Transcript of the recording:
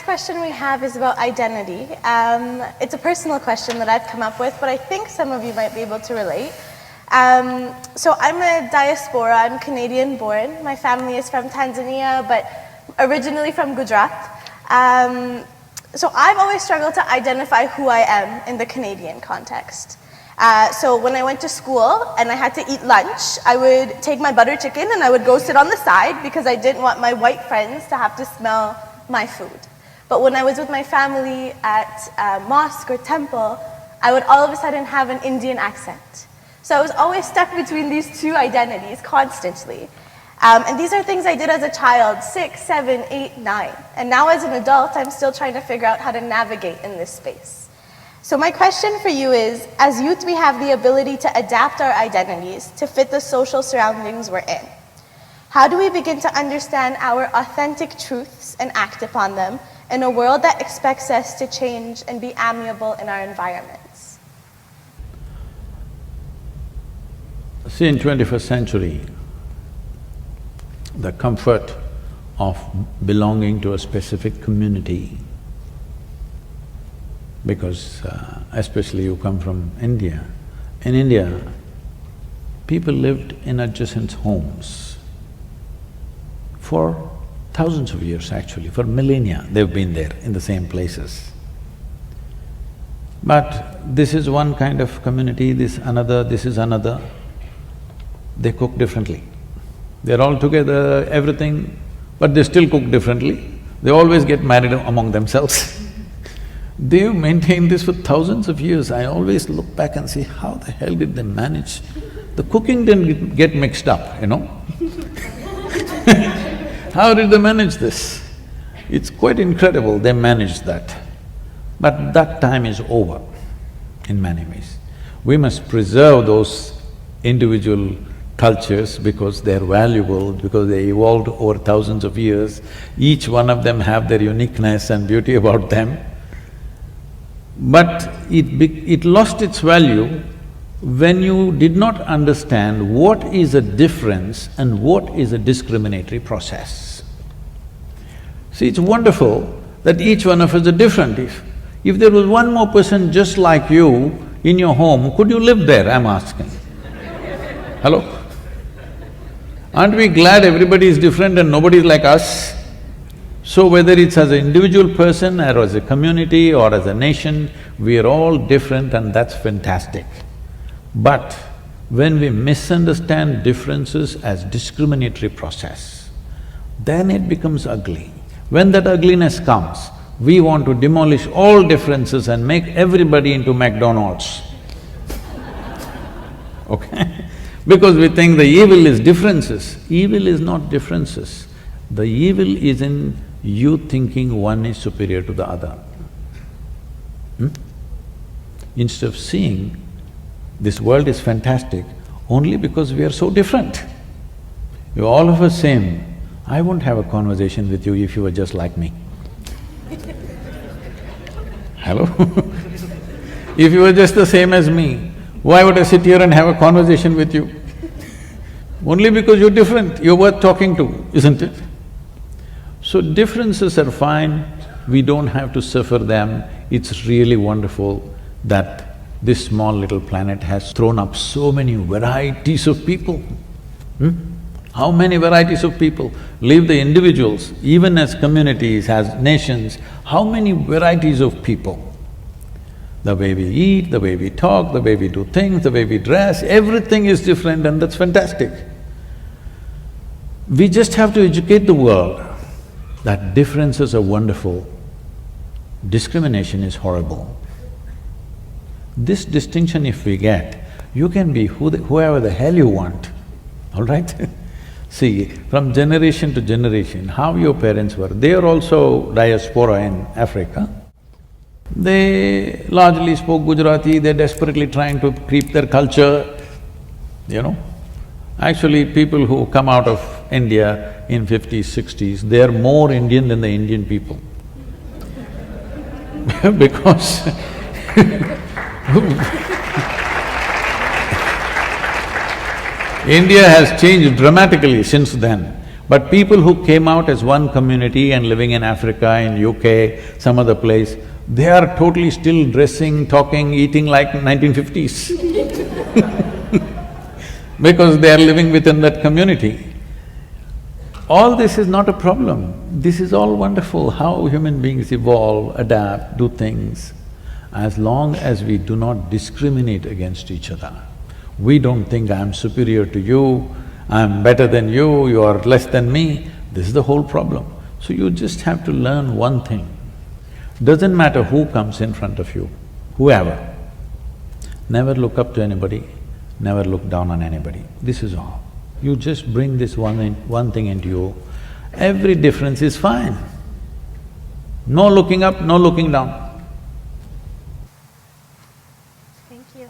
question we have is about identity. It's a personal question that I've come up with, but I think some of you might be able to relate. So I'm a diaspora, I'm Canadian born. My family is from Tanzania, but originally from Gujarat. So I've always struggled to identify who I am in the Canadian context. So when I went to school and I had to eat lunch, I would take my butter chicken and I would go sit on the side because I didn't want my white friends to have to smell my food. But when I was with my family at mosque or temple, I would all of a sudden have an Indian accent. So I was always stuck between these two identities constantly. And these are things I did as a child, 6, 7, 8, 9. And now as an adult, I'm still trying to figure out how to navigate in this space. So my question for you is, as youth, we have the ability to adapt our identities to fit the social surroundings we're in. How do we begin to understand our authentic truths and act upon them in a world that expects us to change and be amiable in our environments? See, in 21st century, the comfort of belonging to a specific community, because especially you come from India. In India, people lived in adjacent homes for thousands of years actually, for millennia they've been there in the same places. But this is one kind of community, this another, this is another. They cook differently. They're all together, everything, but they still cook differently. They always get married among themselves. They've maintained this for thousands of years. I always look back and see, how the hell did they manage? The cooking didn't get mixed up, you know How did they manage this? It's quite incredible they managed that. But that time is over in many ways. We must preserve those individual cultures because they're valuable, because they evolved over thousands of years. Each one of them have their uniqueness and beauty about them. But it lost its value when you did not understand what is a difference and what is a discriminatory process. See, it's wonderful that each one of us are different. If there was one more person just like you in your home, could you live there, I'm asking? Hello? Aren't we glad everybody is different and nobody is like us? So whether it's as an individual person or as a community or as a nation, we are all different and that's fantastic. But when we misunderstand differences as discriminatory process, then it becomes ugly. When that ugliness comes, we want to demolish all differences and make everybody into McDonald's. Okay? Because we think the evil is differences. Evil is not differences. The evil is in you thinking one is superior to the other. Instead of seeing this world is fantastic only because we are so different. You're all of us same. I won't have a conversation with you if you were just like me. Hello? If you were just the same as me, why would I sit here and have a conversation with you? Only because you're different, you're worth talking to, isn't it? So differences are fine, we don't have to suffer them. It's really wonderful that this small little planet has thrown up so many varieties of people. How many varieties of people? Leave the individuals, even as communities, as nations, how many varieties of people? The way we eat, the way we talk, the way we do things, the way we dress, everything is different and that's fantastic. We just have to educate the world that differences are wonderful, discrimination is horrible. This distinction if we get, you can be whoever the hell you want, all right? See, from generation to generation, how your parents were, they are also diaspora in Africa. They largely spoke Gujarati, they're desperately trying to keep their culture, you know. Actually, people who come out of India in 50s, 60s, they are more Indian than the Indian people. Because India has changed dramatically since then. But people who came out as one community and living in Africa, in UK, some other place, they are totally still dressing, talking, eating like 1950s because they are living within that community. All this is not a problem. This is all wonderful, how human beings evolve, adapt, do things. As long as we do not discriminate against each other. We don't think I'm superior to you, I'm better than you are less than me. This is the whole problem. So you just have to learn one thing. Doesn't matter who comes in front of you, whoever. Never look up to anybody, never look down on anybody. This is all. You just bring this one thing into you, every difference is fine. No looking up, no looking down. Thank you.